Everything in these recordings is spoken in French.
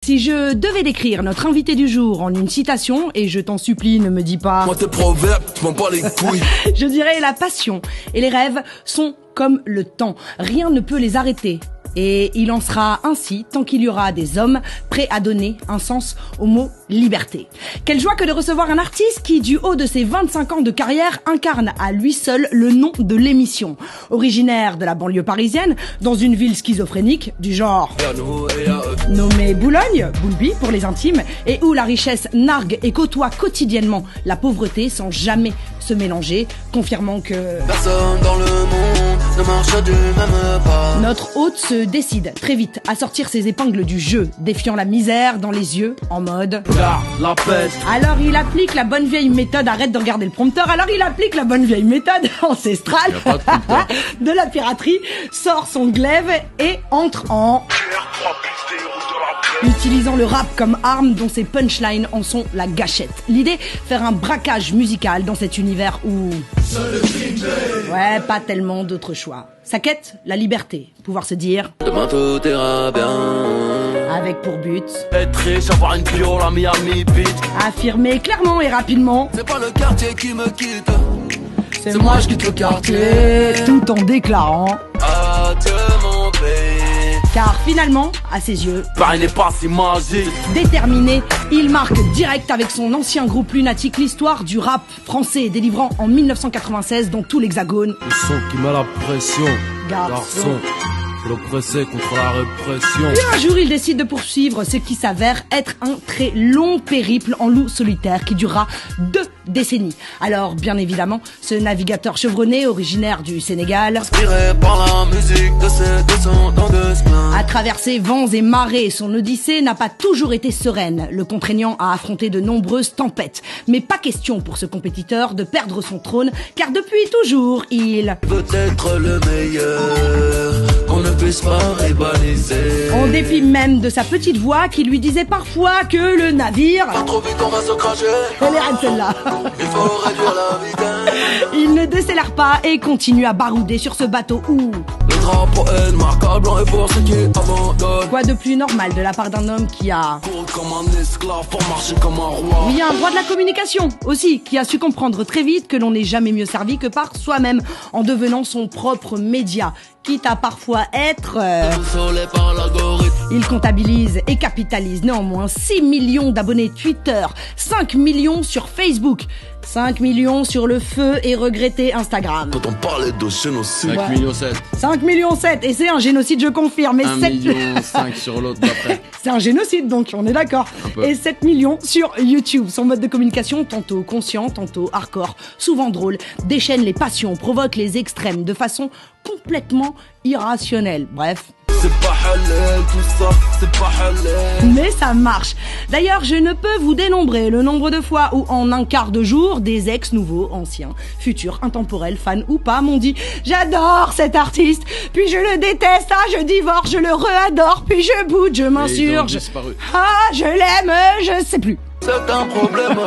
Si je devais décrire notre invité du jour en une citation, et je t'en supplie, ne me dis pas... Moi tes proverbes, tu m'en bats les couilles. Je dirais la passion et les rêves sont comme le temps. Rien ne peut les arrêter. Et il en sera ainsi tant qu'il y aura des hommes prêts à donner un sens au mot liberté. Quelle joie que de recevoir un artiste qui, du haut de ses 25 ans de carrière, incarne à lui seul le nom de l'émission. Originaire de la banlieue parisienne, dans une ville schizophrénique du genre nommée Boulogne, Boulby pour les intimes, et où la richesse nargue et côtoie quotidiennement la pauvreté sans jamais se mélanger, confirmant que personne dans le monde ne marche du même pas. Notre hôte se décide très vite à sortir ses épingles du jeu, défiant la misère dans les yeux, en mode La peste. Alors il applique la bonne vieille méthode, arrête de regarder le prompteur, alors il applique la bonne vieille méthode ancestrale de la piraterie, sort son glaive et entre en... utilisant le rap comme arme dont ses punchlines en sont la gâchette. L'idée, faire un braquage musical dans cet univers où... ouais, pas tellement d'autres choix. Sa quête, la liberté, pouvoir se dire... demain tout ira bien. Avec pour but... être riche, avoir une piole à Miami Beach. affirmer clairement et rapidement... c'est pas le quartier qui me quitte. c'est moi je quitte le quartier. Tout en déclarant... adieu mon pays. Car finalement, à ses yeux, Paris n'est pas si magique. déterminé, il marque direct avec son ancien groupe lunatique l'histoire du rap français, délivrant en 1996 dans tout l'Hexagone. Le son qui met la pression, Garçon. faut l'oppresser contre la répression. Puis un jour, il décide de poursuivre ce qui s'avère être un très long périple en loup solitaire qui durera 2 décennies. Alors, bien évidemment, ce navigateur chevronné, originaire du Sénégal, Inspiré par la musique de ces descendants de Splain. a traversé vents et marées. Son odyssée n'a pas toujours été sereine, le contraignant à affronter de nombreuses tempêtes. Mais pas question pour ce compétiteur de perdre son trône, car depuis toujours, il... peut-être le meilleur qu'on ne puisse pas rivaliser. en dépit même de sa petite voix qui lui disait parfois que le navire... Pas trop vite, on va se cracher. Elle est rare, celle-là. Il faut réduire la vitesse. Il ne décélère pas et continue à barouder sur ce bateau où... le drapeau est marquable blanc et pour ceux qui abandonnent. quoi de plus normal de la part d'un homme qui a... Cours comme un esclave pour marcher comme un roi. oui, un roi de la communication aussi, qui a su comprendre très vite que l'on n'est jamais mieux servi que par soi-même, en devenant son propre média, quitte à parfois être... Déboussolé par l'algorithme. Il comptabilise et capitalise néanmoins 6 millions d'abonnés Twitter, 5 millions sur Facebook, 5 millions sur le feu et regretté Instagram. Quand on parlait de génocide, 5 millions 7, 5 millions 7, et c'est un génocide, je confirme. Mais 1 7... million 5 sur l'autre d'après. c'est un génocide donc, on est d'accord. Un peu. Et 7 millions sur YouTube. Son mode de communication, tantôt conscient, tantôt hardcore, souvent drôle, déchaîne les passions, provoque les extrêmes de façon complètement irrationnelle. Bref... c'est pas halal tout ça, c'est pas halal. mais ça marche. D'ailleurs, je ne peux vous dénombrer le nombre de fois où, en un quart de jour, des ex, nouveaux, anciens, futurs, intemporels, fans ou pas, m'ont dit « J'adore cet artiste, puis je le déteste, ah, je divorce, je le re-adore, puis je boude, je Et ils ont m'insurge, disparu. ah, je l'aime, je sais plus. » C'est un problème.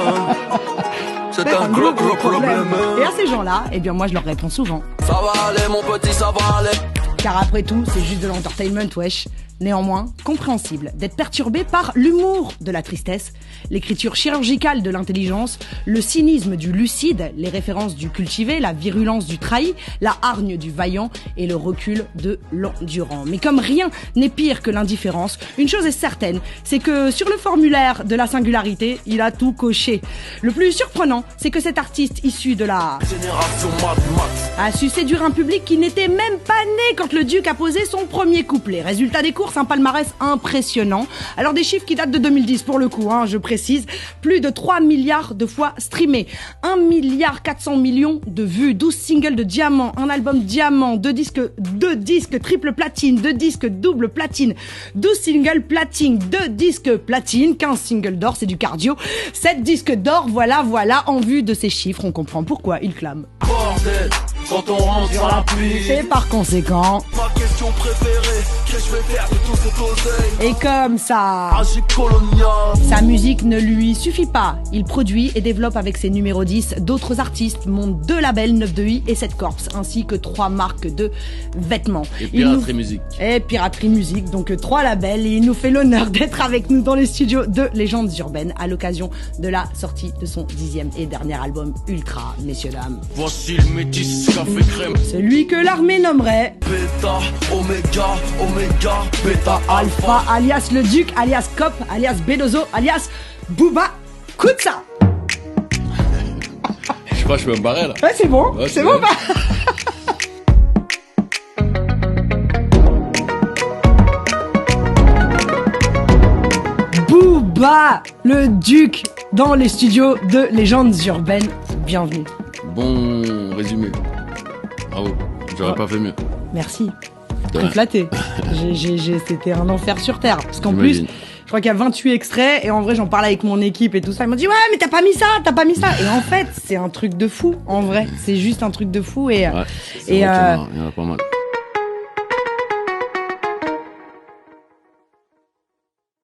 C'est un gros problème. Et à ces gens-là, eh bien moi je leur réponds souvent. Ça va aller mon petit, ça va aller. Car après tout, c'est juste de l'entertainment, wesh. Néanmoins, compréhensible d'être perturbé par l'humour de la tristesse, l'écriture chirurgicale de l'intelligence, le cynisme du lucide, les références du cultivé, la virulence du trahi, la hargne du vaillant et le recul de l'endurant. Mais comme rien n'est pire que l'indifférence, une chose est certaine, c'est que sur le formulaire de la singularité, il a tout coché. Le plus surprenant, c'est que cet artiste issu de la... Génération Mad Max. a su séduire un public qui n'était même pas né quand le duc a posé son premier couplet. Résultat des courses, un palmarès impressionnant. Alors des chiffres qui datent de 2010 pour le coup, je précise. Plus de 3 milliards de fois streamés. 1 milliard 400 millions de vues. 12 singles de diamant. Un album diamant. 2 disques triple platine. 2 disques double platine. 12 singles platine. 2 disques platine. 15 singles d'or, c'est du cardio. 7 disques d'or, voilà. En vue de ces chiffres, on comprend pourquoi il clame. Bordel, quand on rentre sur la pluie. Et par conséquent... Ma question préférée, que je vais faire de tout cet oseille. Et comme ça, Agi colonial. sa musique ne lui suffit pas. Il produit et développe avec ses numéros 10 d'autres artistes, monte 2 labels, 9-2i et 7 Corps, ainsi que 3 marques de vêtements. Et Piraterie Musique. Et Piraterie Musique, donc 3 labels. Et il nous fait l'honneur d'être avec nous dans les studios de Légendes Urbaines à l'occasion de la sortie de son 10e et dernier album Ultra, messieurs dames. Voici le métis café crème. Celui que l'armée nommerait Beta, Oméga, Oméga, Beta, Alpha, alias le Duc, alias Cop, alias Bedozo, alias Booba Koutsa. Je crois que je peux me barrer là. Ouais, c'est bon, Ouais, c'est bon. Bah. Booba, le Duc, dans les studios de Légendes Urbaines. Bienvenue. Bon résumé. Bravo. J'aurais pas fait mieux. Merci. De rien. Flatté. C'était un enfer sur terre. Parce qu'en plus, J'imagine. je crois qu'il y a 28 extraits et en vrai, j'en parlais avec mon équipe et tout ça. Ils m'ont dit, ouais, mais t'as pas mis ça. Et en fait, c'est un truc de fou. En vrai, c'est juste un truc de fou et, Ouais. C'est vrai qu'il y en a pas mal.